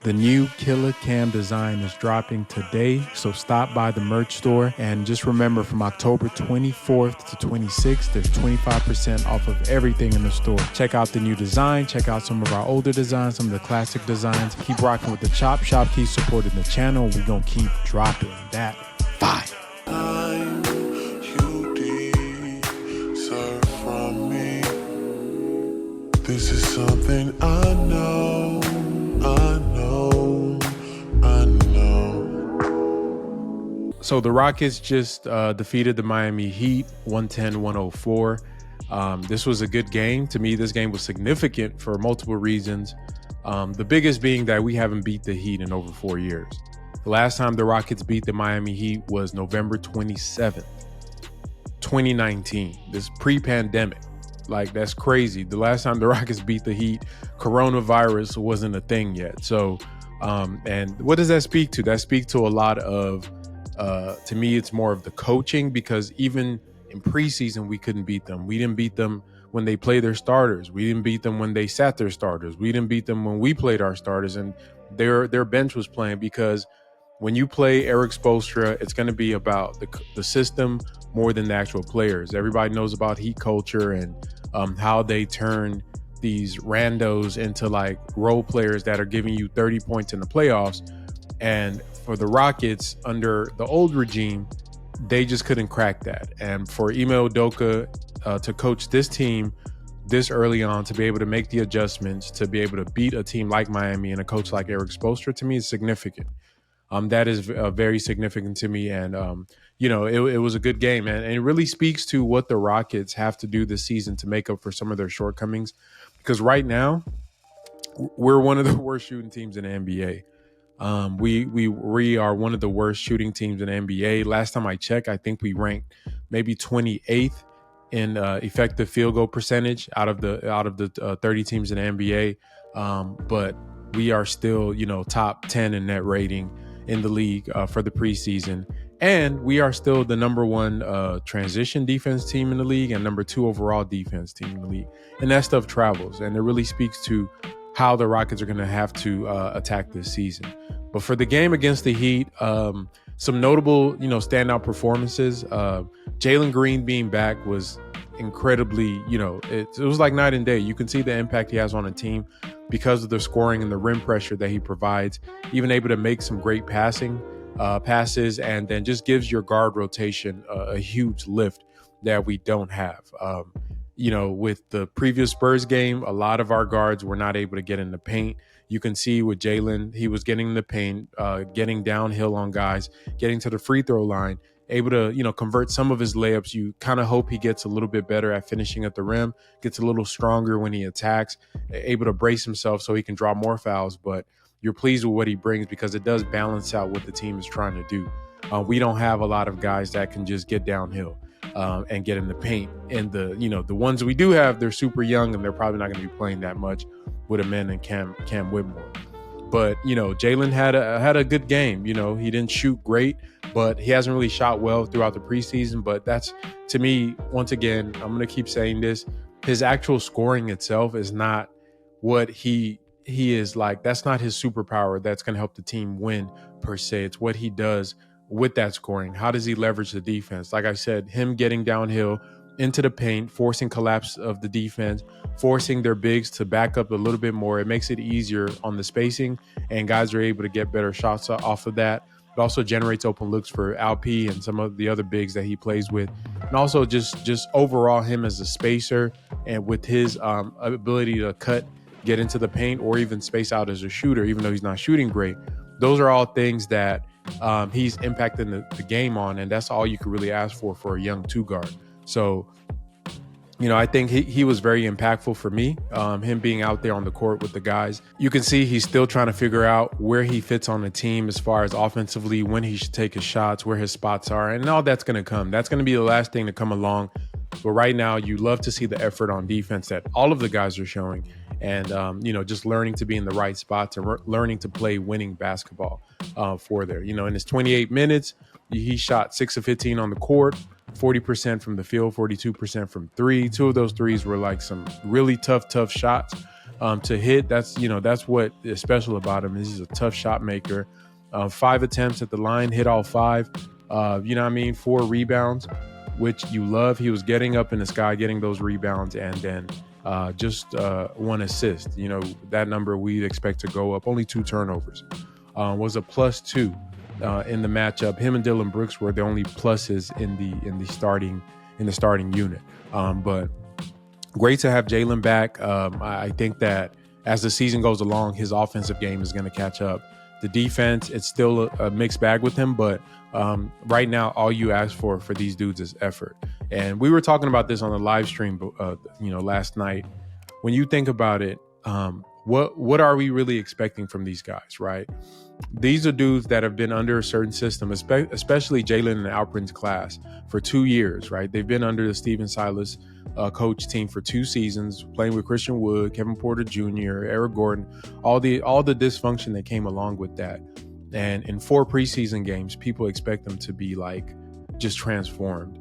The new Killer Cam design is dropping today, so stop by the merch store. And just remember, from October 24th to 26th, there's 25% off of everything in the store. Check out the new design, check out some of our older designs, some of the classic designs. Keep rocking with the Chop Shop, keep supporting the channel. We're gonna keep dropping that fire. This is something I know. So the Rockets just defeated the Miami Heat 110-104. This was a good game. To me, this game was significant for multiple reasons. The biggest being that we haven't beat the Heat in over 4 years. The last time the Rockets beat the Miami Heat was November 27th, 2019. This pre-pandemic. Like, that's crazy. The last time the Rockets beat the Heat, coronavirus wasn't a thing yet. So, and what does that speak to? That speaks to a lot of, to me, it's more of the coaching, because even in preseason, we couldn't beat them. We didn't beat them when they played their starters. We didn't beat them when they sat their starters. We didn't beat them when we played our starters and their bench was playing, because when you play Eric Spoelstra, it's going to be about the system more than the actual players. Everybody knows about Heat culture and how they turn these randos into like role players that are giving you 30 points in the playoffs. And for the Rockets under the old regime, they just couldn't crack that. And for Ime Udoka to coach this team this early on, to be able to make the adjustments, to be able to beat a team like Miami and a coach like Eric Spoelstra, to me is significant. That is very significant to me. And, it was a good game. And it really speaks to what the Rockets have to do this season to make up for some of their shortcomings. Because right now, we're one of the worst shooting teams in the NBA. We are one of the worst shooting teams in the NBA. Last time I checked, I think we ranked maybe 28th in effective field goal percentage out of the 30 teams in the NBA. But we are still, top 10 in net rating in the league for the preseason. And we are still the number one transition defense team in the league and number 2 overall defense team in the league. And that stuff travels. And it really speaks to how the Rockets are going to have to attack this season. But for the game against the Heat, some notable, standout performances. Jalen Green being back was incredibly, it was like night and day. You can see the impact he has on a team because of the scoring and the rim pressure that he provides, even able to make some great passes, and then just gives your guard rotation a huge lift that we don't have. With the previous Spurs game, a lot of our guards were not able to get in the paint. You can see with Jalen, he was getting in the paint, getting downhill on guys, getting to the free throw line, able to, convert some of his layups. You kind of hope he gets a little bit better at finishing at the rim, gets a little stronger when he attacks, able to brace himself so he can draw more fouls. But you're pleased with what he brings because it does balance out what the team is trying to do. We don't have a lot of guys that can just get downhill and get in the paint. And the ones we do have, they're super young and they're probably not going to be playing that much with Amen and Cam Whitmore. But, Jalen had a good game. He didn't shoot great, but he hasn't really shot well throughout the preseason. But that's, to me, once again, I'm going to keep saying this, his actual scoring itself is not what he is like. That's not his superpower that's going to help the team win per se. It's what he does with that scoring. How does he leverage the defense? Like I said, him getting downhill into the paint, forcing collapse of the defense, forcing their bigs to back up a little bit more. It makes it easier on the spacing, and guys are able to get better shots off of that. It also generates open looks for Alp and some of the other bigs that he plays with. And also just overall him as a spacer, and with his ability to cut, get into the paint, or even space out as a shooter, even though he's not shooting great. Those are all things that he's impacting the game on, and that's all you could really ask for a young 2-guard. So, I think he was very impactful for me, him being out there on the court with the guys. You can see he's still trying to figure out where he fits on the team as far as offensively, when he should take his shots, where his spots are, and all that's going to come. That's going to be the last thing to come along. But right now, you love to see the effort on defense that all of the guys are showing. And, just learning to be in the right spots and learning to play winning basketball for there. In his 28 minutes, he shot 6 of 15 on the court, 40% from the field, 42% from 3. 2 of those threes were like some really tough shots. to hit. That's what is special about him. He's a tough shot maker. 5 attempts at the line, hit all 5. 4 rebounds, which you love. He was getting up in the sky, getting those rebounds, and then just 1 assist. That number we'd expect to go up. Only 2 turnovers. Was a +2 in the matchup. Him and Dylan Brooks were the only pluses in the starting unit. But great to have Jalen back. I think that as the season goes along, his offensive game is going to catch up. The defense, it's still a mixed bag with him, but right now, all you ask for these dudes is effort. And we were talking about this on the live stream, last night. When you think about it, what are we really expecting from these guys, right? These are dudes that have been under a certain system, especially Jalen and Alperin's class, for 2 years, right? They've been under the Steven Silas coach team for 2 seasons, playing with Christian Wood, Kevin Porter Jr., Eric Gordon, all the dysfunction that came along with that. And in 4 preseason games, people expect them to be just transformed.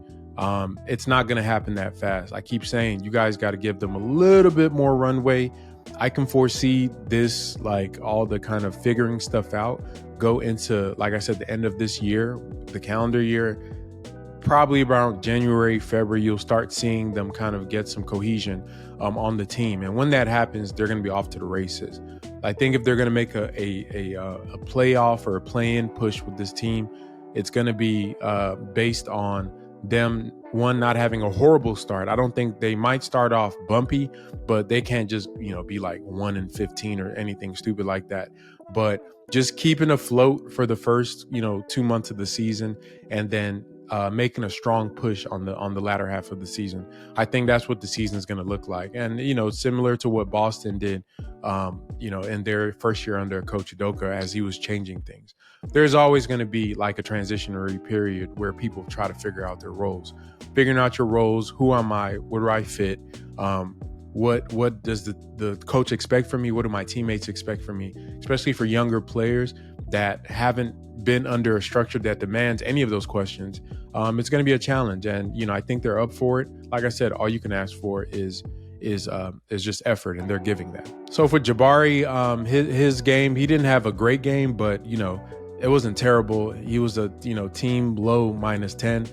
It's not going to happen that fast. I keep saying you guys got to give them a little bit more runway. I can foresee this, all the kind of figuring stuff out, go into, like I said, the end of this year, the calendar year. Probably around January, February, you'll start seeing them kind of get some cohesion on the team. And when that happens, they're going to be off to the races. I think if they're going to make a playoff or a play-in push with this team, it's going to be based on them, one, not having a horrible start. I don't think they might start off bumpy, but they can't just, be 1-15 or anything stupid like that. But just keeping afloat for the first, 2 months of the season, and then making a strong push on the latter half of the season. I think that's what the season is going to look like. And, similar to what Boston did, in their first year under Coach Udoka, as he was changing things. There's always going to be a transitionary period where people try to figure out their roles. Figuring out your roles. Who am I? Where do I fit? What does the coach expect from me? What do my teammates expect from me? Especially for younger players that haven't been under a structure that demands any of those questions. It's going to be a challenge, and I think they're up for it. Like I said, all you can ask for is just effort, and they're giving that. So for Jabari, his game, he didn't have a great game, but it wasn't terrible. He was a team low -10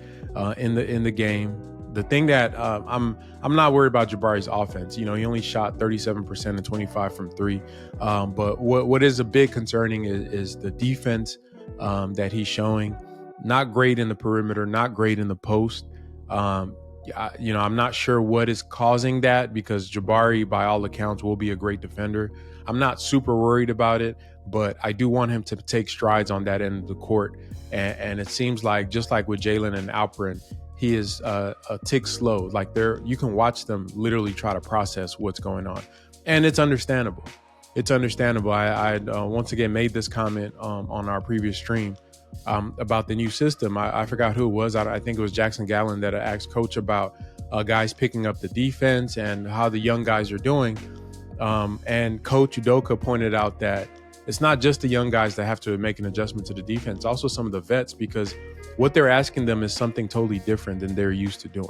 in the game. The thing that I'm not worried about Jabari's offense. He only shot 37% and 25 from 3. But what is a bit concerning is the defense that he's showing. Not great in the perimeter, not great in the post. I'm not sure what is causing that, because Jabari, by all accounts, will be a great defender. I'm not super worried about it, but I do want him to take strides on that end of the court. And it seems like, just like with Jalen and Alperin, he is a tick slow. You can watch them literally try to process what's going on. And it's understandable. I once again made this comment on our previous stream about the new system. I forgot who it was. I think it was Jackson Gallen that asked Coach about guys picking up the defense and how the young guys are doing. And Coach Udoka pointed out that it's not just the young guys that have to make an adjustment to the defense, also some of the vets, because what they're asking them is something totally different than they're used to doing,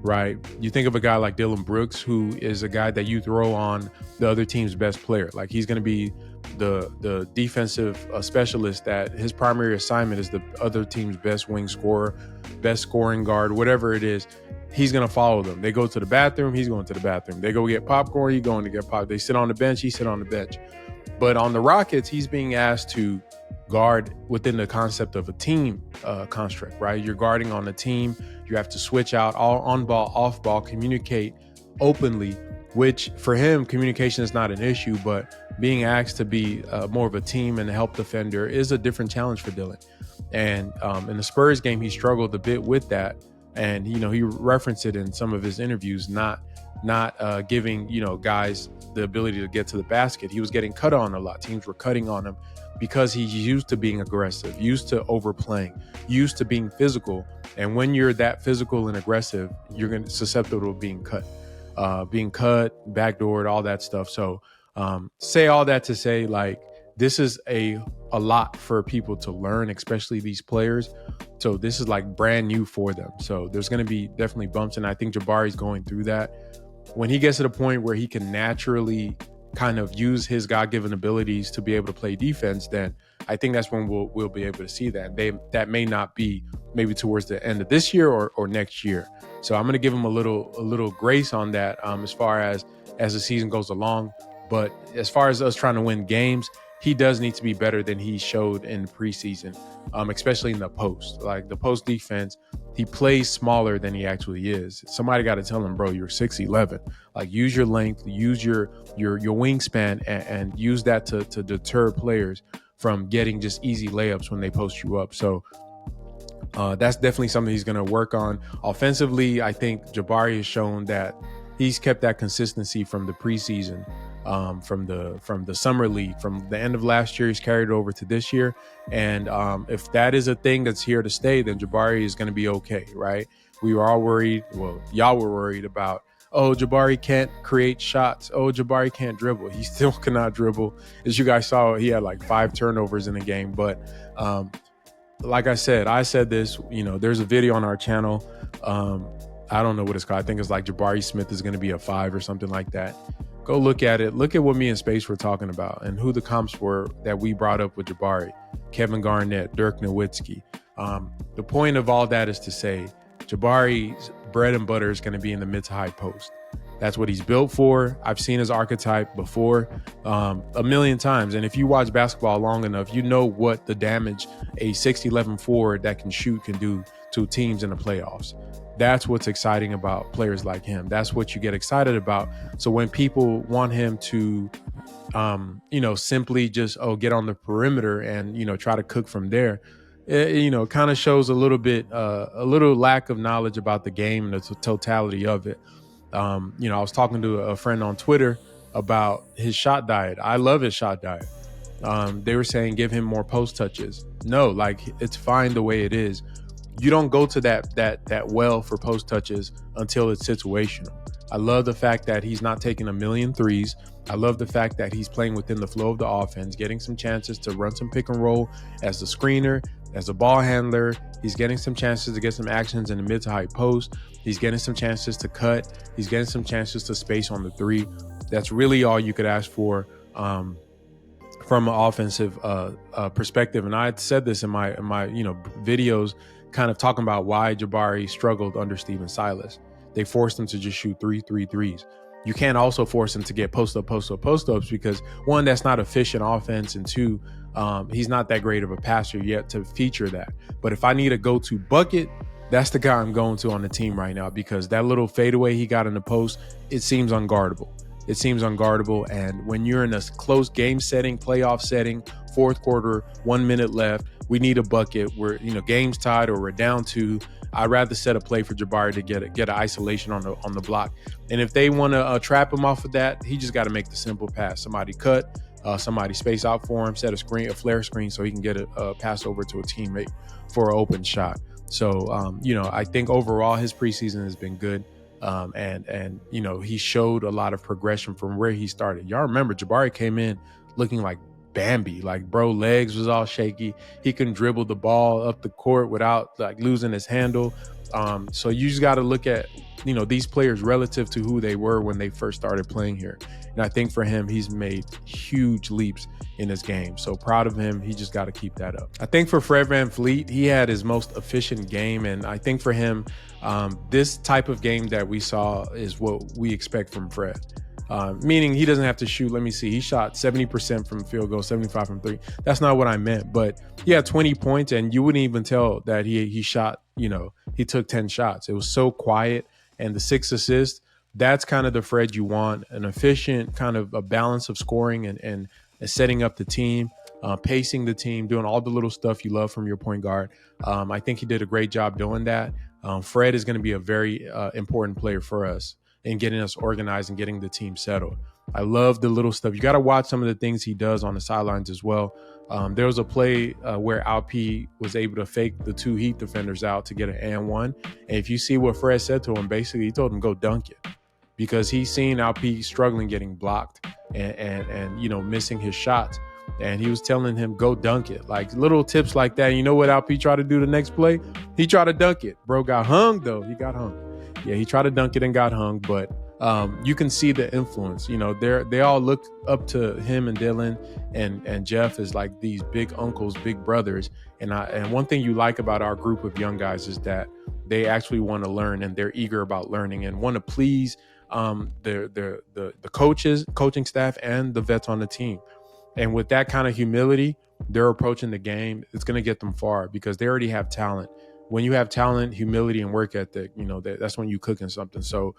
right? You think of a guy like Dylan Brooks, who is a guy that you throw on the other team's best player. He's going to be the defensive specialist, that his primary assignment is the other team's best wing scorer, best scoring guard, whatever it is. He's going to follow them. They go to the bathroom, he's going to the bathroom. They go get popcorn, he's going to get pop. They sit on the bench, he sit on the bench. But on the Rockets, he's being asked to guard within the concept of a team construct, right? You're guarding on a team. You have to switch out all on ball, off ball, communicate openly, which for him, communication is not an issue, but being asked to be more of a team and a help defender is a different challenge for Dylan. And in the Spurs game, he struggled a bit with that. And, he referenced it in some of his interviews, not giving, guys the ability to get to the basket. He was getting cut on a lot. Teams were cutting on him because he's used to being aggressive, used to overplaying, used to being physical. And when you're that physical and aggressive, you're going to susceptible to being cut, backdoored, all that stuff. So say all that to say, this is a lot for people to learn, especially these players. So this is brand new for them. So there's going to be definitely bumps. And I think Jabari's going through that. When he gets to the point where he can naturally kind of use his God-given abilities to be able to play defense, then I think that's when we'll be able to see that. That may not be maybe towards the end of this year or next year. So I'm going to give him a little grace on that as far as the season goes along. But as far as us trying to win games, he does need to be better than he showed in preseason, especially in the post. Like the post defense, he plays smaller than he actually is. Somebody got to tell him, bro, you're 6'11". Like use your length, use your wingspan, and use that to deter players from getting just easy layups when they post you up. So that's definitely something he's going to work on. Offensively, I think Jabari has shown that he's kept that consistency from the preseason, from the summer league, from the end of last year. He's carried it over to this year. And if that is a thing that's here to stay, then Jabari is going to be okay, right? We were all worried. Well, y'all were worried about, oh, Jabari can't create shots. Oh, Jabari can't dribble. He still cannot dribble. As you guys saw, he had like 5 turnovers in the game. But like I said this, there's a video on our channel. I don't know what it's called. I think it's like Jabari Smith is going to be a 5 or something like that. Go look at it. Look at what me and Space were talking about and who the comps were that we brought up with Jabari. Kevin Garnett, Dirk Nowitzki. The point of all that is to say Jabari's bread and butter is going to be in the mid to high post. That's what he's built for. I've seen his archetype before a million times. And if you watch basketball long enough, you know what the damage a 6'11" forward that can shoot can do to teams in the playoffs. That's what's exciting about players like him. That's what you get excited about. So when people want him to, simply just, get on the perimeter and, try to cook from there, it kind of shows a little lack of knowledge about the game and the totality of it. I was talking to a friend on Twitter about his shot diet. I love his shot diet. They were saying give him more post touches. No, like it's fine the way it is. You don't go to that well for post touches until it's situational. I love the fact that he's not taking a million threes. I love the fact that he's playing within the flow of the offense, getting some chances to run some pick and roll as the screener, as a ball handler. He's getting some chances to get some actions in the mid to high post. He's getting some chances to cut. He's getting some chances to space on the 3. That's really all you could ask for from an offensive perspective. And I said this in my videos, kind of talking about why Jabari struggled under Steven Silas. They forced him to just shoot 3 threes. You can't also force him to get post-ups because 1, that's not efficient offense, and 2, he's not that great of a passer yet to feature that. But if I need a go-to bucket, that's the guy I'm going to on the team right now, because that little fadeaway he got in the post, it seems unguardable. And when you're in a close game setting, playoff setting, 4th quarter, 1 minute left, we need a bucket. We're game's tied or we're down 2. I'd rather set a play for Jabari to get an isolation on the block. And if they want to trap him off of that, he just got to make the simple pass. Somebody cut, somebody space out for him, set a flare screen so he can get a pass over to a teammate for an open shot. So, I think overall his preseason has been good. And he showed a lot of progression from where he started. Y'all remember Jabari came in looking like Bambi, like bro, legs was all shaky. He can dribble the ball up the court without like losing his handle. So you just got to look at, these players relative to who they were when they first started playing here. And I think for him, he's made huge leaps in his game. So proud of him. He just got to keep that up. I think for Fred VanVleet, he had his most efficient game. And I think for him, this type of game that we saw is what we expect from Fred. Meaning he doesn't have to shoot. Let me see. He shot 70% from field goal, 75 from 3. That's not what I meant. But he had 20 points, and you wouldn't even tell that he shot, he took 10 shots. It was so quiet. And the 6 assists, that's kind of the Fred you want. An efficient kind of a balance of scoring and setting up the team, pacing the team, doing all the little stuff you love from your point guard. I think he did a great job doing that. Fred is going to be a very important player for us in getting us organized and getting the team settled. I love the little stuff. You got to watch some of the things he does on the sidelines as well. There was a play where Alp was able to fake the 2 Heat defenders out to get an and 1. And if you see what Fred said to him, basically he told him go dunk it, because he's seen Alp struggling getting blocked and missing his shots. And he was telling him go dunk it. Like little tips like that. You know what Alp tried to do the next play? He tried to dunk it. Bro got hung though. He got hung. Yeah, he tried to dunk it and got hung, but you can see the influence. You know, they all look up to him and Dylan and Jeff as like these big uncles, big brothers. And one thing you like about our group of young guys is that they actually want to learn, and they're eager about learning and want to please the coaches, coaching staff, and the vets on the team. And with that kind of humility, they're approaching the game. It's going to get them far because they already have talent. When you have talent, humility, and work ethic, you know, that's when you cooking something. So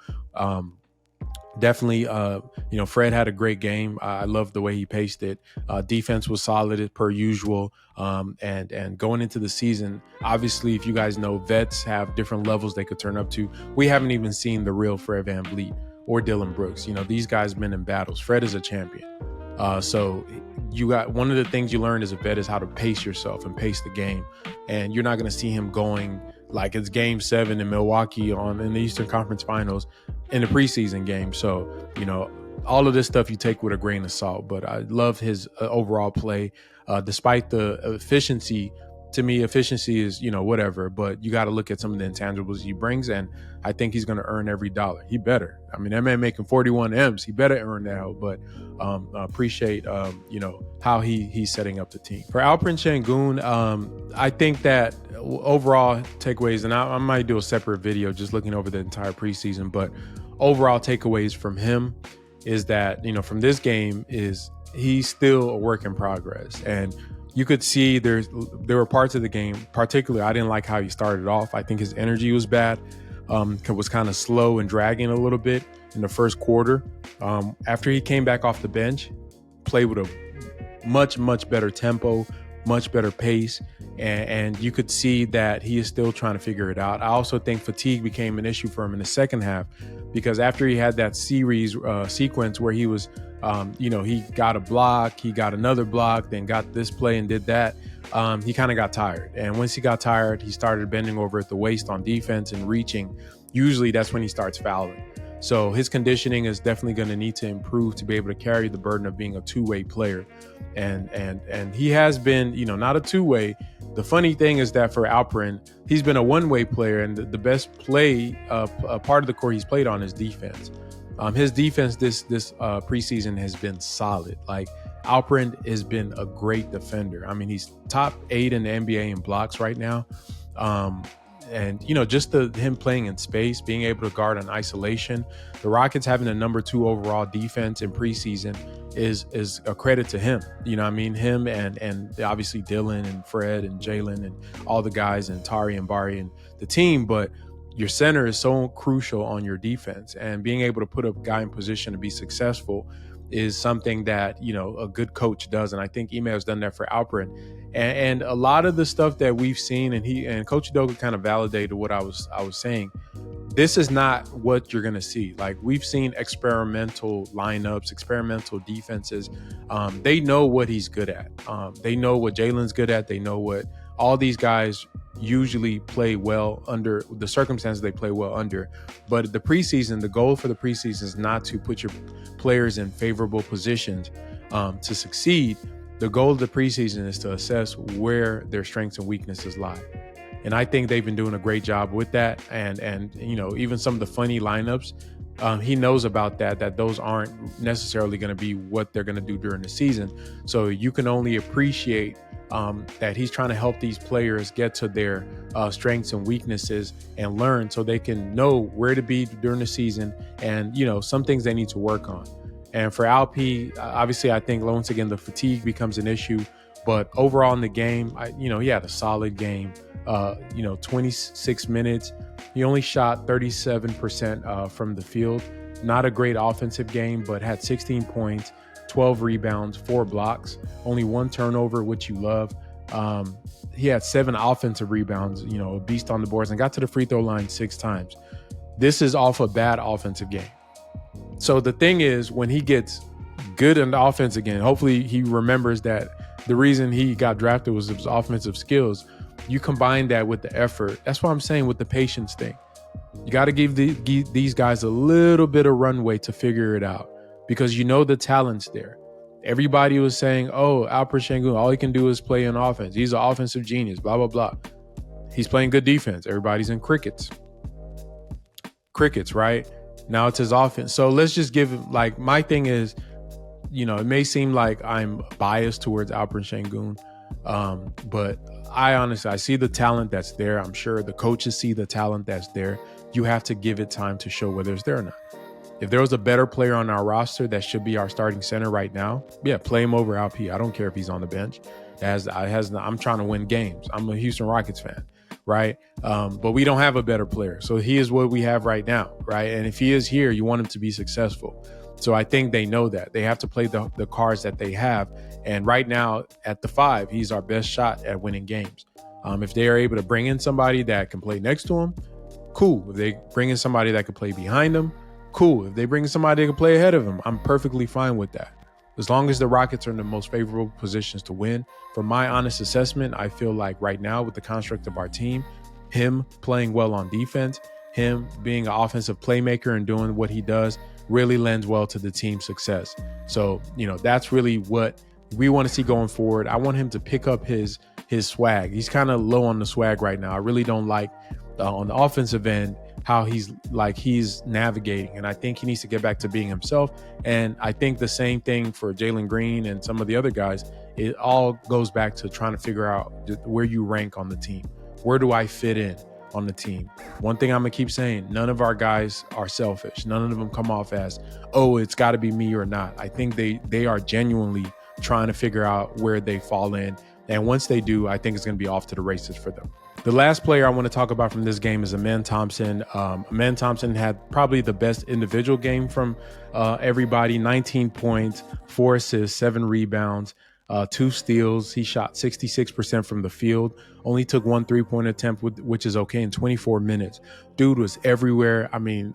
definitely, you know, Fred had a great game. I love the way he paced it. Defense was solid per usual. And going into the season, obviously, if you guys know, vets have different levels they could turn up to. We haven't even seen the real Fred VanVleet or Dylan Brooks. You know, these guys have been in battles. Fred is a champion. So you got one of the things you learn as a vet is how to pace yourself and pace the game. And you're not going to see him going like it's game 7 in Milwaukee in the Eastern Conference Finals in the preseason game. So, you know, all of this stuff you take with a grain of salt, but I love his overall play. Despite the efficiency, to me, efficiency is, you know, whatever, but you got to look at some of the intangibles he brings, and I think he's going to earn every dollar. He better. I mean, that man making 41 M's, he better earn that help, but appreciate, you know, how he's setting up the team. For Alperen Sengun, I think that overall takeaways, and I might do a separate video just looking over the entire preseason, but overall takeaways from him is that, you know, from this game is he's still a work in progress. And you could see there were parts of the game, particularly I didn't like how he started off. I think his energy was bad. Was kind of slow and dragging a little bit in the first quarter. After he came back off the bench, played with a much, much better tempo, much better pace. And you could see that he is still trying to figure it out. I also think fatigue became an issue for him in the second half, because after he had that series sequence where he was, you know, he got a block, he got another block, then got this play and did that. He kind of got tired. And once he got tired, he started bending over at the waist on defense and reaching. Usually that's when he starts fouling. So his conditioning is definitely going to need to improve to be able to carry the burden of being a two-way player. And he has been, you know, not a two-way. The funny thing is that for Alperen, he's been a one-way player, and the best play, part of the court he's played on is defense. His defense this preseason has been solid. Like, Alperen has been a great defender. I mean, he's top 8 in the NBA in blocks right now. And, you know, just him playing in space, being able to guard in isolation, the Rockets having a number 2 overall defense in preseason is a credit to him. You know what I mean? Him and obviously Dylan and Fred and Jalen and all the guys and Tari and Bari and the team. But your center is so crucial on your defense, and being able to put a guy in position to be successful is something that, you know, a good coach does. And I think Ime has done that for Alperen. And a lot of the stuff that we've seen, and Coach Udoka kind of validated what I was saying. This is not what you're going to see. Like, we've seen experimental lineups, experimental defenses. They know what he's good at. They know what Jalen's good at. They know what all these guys usually play well under the circumstances they play well under. But the preseason, the goal for the preseason is not to put your players in favorable positions to succeed. The goal of the preseason is to assess where their strengths and weaknesses lie. And I think they've been doing a great job with that. And you know, even some of the funny lineups, he knows about that those aren't necessarily going to be what they're going to do during the season. So you can only appreciate that he's trying to help these players get to their strengths and weaknesses and learn, so they can know where to be during the season, and, you know, some things they need to work on. And for Alp, obviously, I think once again the fatigue becomes an issue, but overall in the game, you know, he had a solid game. 26 minutes. He only shot 37% from the field. Not a great offensive game, but had 16 points, 12 rebounds, 4 blocks, only 1 turnover, which you love. He had 7 offensive rebounds, you know, a beast on the boards, and got to the free throw line 6 times. This is off a bad offensive game. So the thing is, when he gets good in the offense again, hopefully he remembers that the reason he got drafted was his offensive skills. You combine that with the effort. That's what I'm saying with the patience thing. You got to give these guys a little bit of runway to figure it out, because you know the talent's there. Everybody was saying, oh, Alperen Sengun, all he can do is play in offense. He's an offensive genius, blah, blah, blah. He's playing good defense. Everybody's in crickets. Crickets, right? Now it's his offense. So let's just give him, like, my thing is, it may seem like I'm biased towards Alperen Sengun, but I see the talent that's there. I'm sure the coaches see the talent that's there. You have to give it time to show whether it's there or not. If there was a better player on our roster that should be our starting center right now, yeah, play him over LP. I don't care if he's on the bench. I'm trying to win games. I'm a Houston Rockets fan, right? But we don't have a better player. So he is what we have right now, right? And if he is here, you want him to be successful. So I think they know that. They have to play the cards that they have. And right now, at the 5, he's our best shot at winning games. If they are able to bring in somebody that can play next to him, cool. If they bring in somebody that can play behind him, cool. If they bring in somebody that can play ahead of him, I'm perfectly fine with that. As long as the Rockets are in the most favorable positions to win. From my honest assessment, I feel like right now with the construct of our team, him playing well on defense, him being an offensive playmaker and doing what he does really lends well to the team's success. So, that's really what we want to see going forward. I want him to pick up his swag. He's kind of low on the swag right now. I really don't like on the offensive end how he's navigating, and I think he needs to get back to being himself. And I think the same thing for Jalen Green and some of the other guys. It all goes back to trying to figure out where you rank on the team. Where do I fit in on the team? One thing I'm gonna keep saying, none of our guys are selfish. None of them come off as, oh, it's got to be me or not. I think they are genuinely trying to figure out where they fall in, and once they do, I think it's going to be off to the races for them. The last player I want to talk about from this game is Thompson. Thompson had probably the best individual game from everybody. 19 points, 4 assists, 7 rebounds, 2 steals. He shot 66% from the field. Only took 1 3-point attempt, which is okay in 24 minutes. Dude was everywhere. I mean,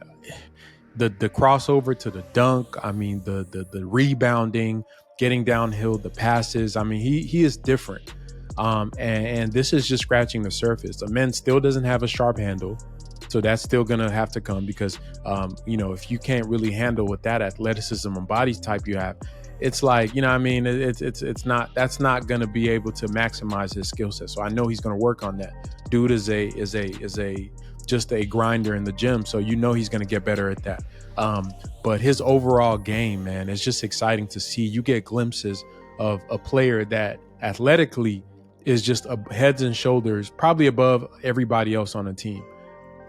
the crossover to the dunk. I mean, the rebounding, getting downhill, the passes. I mean, he is different. And this is just scratching the surface. The still doesn't have a sharp handle. So that's still going to have to come because, if you can't really handle with that athleticism and body type you have, it's like, that's not going to be able to maximize his skill set. So I know he's going to work on that. Dude is just a grinder in the gym. So he's going to get better at that. But his overall game, man, it's just exciting to see. You get glimpses of a player that athletically is just heads and shoulders probably above everybody else on the team.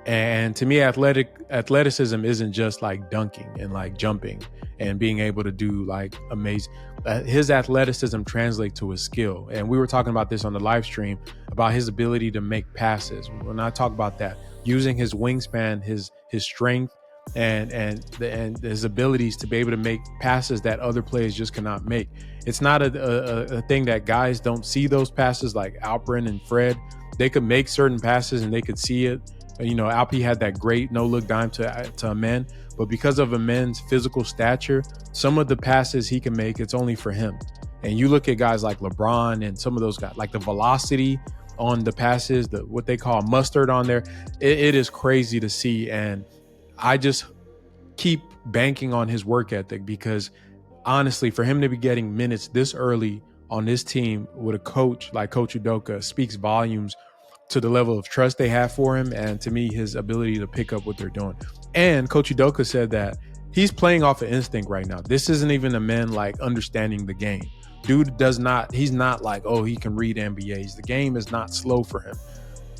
And to me, athleticism isn't just like dunking and like jumping and being able to do like amazing. His athleticism translates to his skill. And we were talking about this on the live stream about his ability to make passes. When I talk about that, using his wingspan, his strength, and his abilities to be able to make passes that other players just cannot make. It's not a thing that guys don't see those passes like Alperen and Fred. They could make certain passes and they could see it. Alpi had that great no-look dime to Amen, but because of Amen's physical stature, some of the passes he can make, it's only for him. And you look at guys like LeBron and some of those guys, like the velocity on the passes, what they call mustard on there, it is crazy to see. And I just keep banking on his work ethic because honestly, for him to be getting minutes this early on this team with a coach like Coach Udoka speaks volumes to the level of trust they have for him, and to me, his ability to pick up what they're doing. And Coach Udoka said that he's playing off of instinct right now. This isn't even a man like understanding the game. Dude he's not like, oh, he can read NBAs. The game is not slow for him.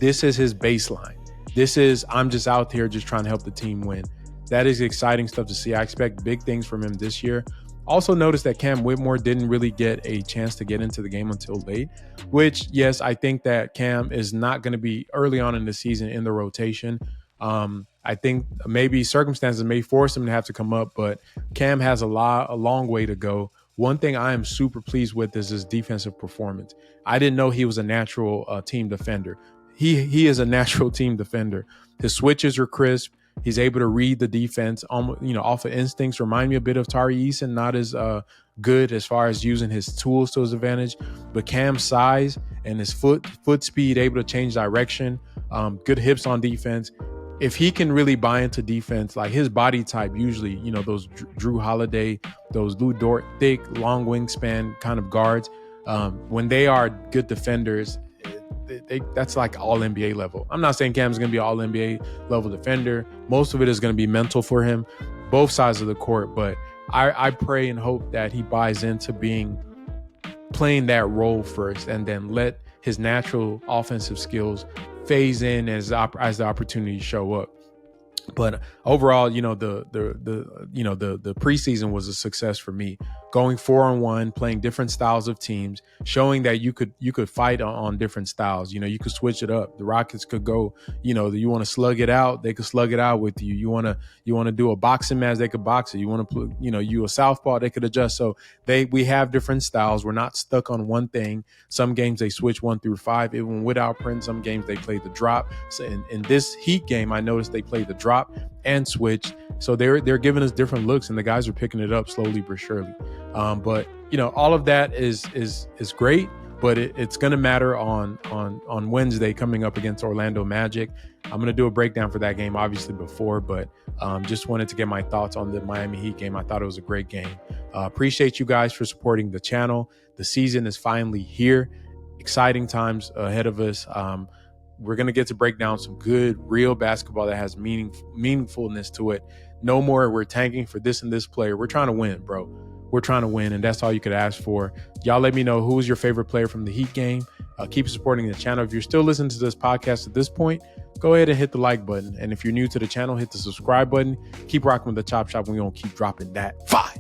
This is his baseline. This is, I'm just out here just trying to help the team win. That is exciting stuff to see. I expect big things from him this year. Also noticed that Cam Whitmore didn't really get a chance to get into the game until late, which, yes, I think that Cam is not going to be early on in the season in the rotation. I think maybe circumstances may force him to have to come up, but Cam has a long way to go. One thing I am super pleased with is his defensive performance. I didn't know he was a natural team defender. He is a natural team defender. His switches are crisp. He's able to read the defense, off of instincts. Remind me a bit of Tari Eason, not as good as far as using his tools to his advantage, but Cam's size and his foot speed, able to change direction, good hips on defense. If he can really buy into defense, like his body type, usually, those Drew Holiday, those Lou Dort, thick, long wingspan kind of guards, when they are good defenders, that's like all NBA level. I'm not saying Cam's going to be an all NBA level defender. Most of it is going to be mental for him, both sides of the court. But I pray and hope that he buys into playing that role first, and then let his natural offensive skills phase in as the opportunities show up. But overall, the preseason was a success for me. Going 4-on-1, playing different styles of teams, showing that you could fight on different styles. You could switch it up. The Rockets could go, you want to slug it out, they could slug it out with you. You want to do a boxing match, they could box it. You want to put, you a southpaw, they could adjust. So we have different styles. We're not stuck on one thing. Some games they switch 1 through 5, even without Prince. Some games they play the drop. So in this Heat game, I noticed they played the drop and switch. So they're giving us different looks, and the guys are picking it up slowly but surely. But all of that is great, but it's going to matter on Wednesday coming up against Orlando Magic. I'm going to do a breakdown for that game, obviously before, but just wanted to get my thoughts on the Miami Heat game. I thought it was a great game. Appreciate you guys for supporting the channel. The season is finally here. Exciting times ahead of us. We're going to get to break down some good, real basketball that has meaningfulness to it. No more we're tanking for this and this player. We're trying to win, bro. We're trying to win, and that's all you could ask for. Y'all let me know who's your favorite player from the Heat game. Keep supporting the channel. If you're still listening to this podcast at this point, go ahead and hit the like button. And if you're new to the channel, hit the subscribe button. Keep rocking with the Chop Shop. We're going to keep dropping that fire.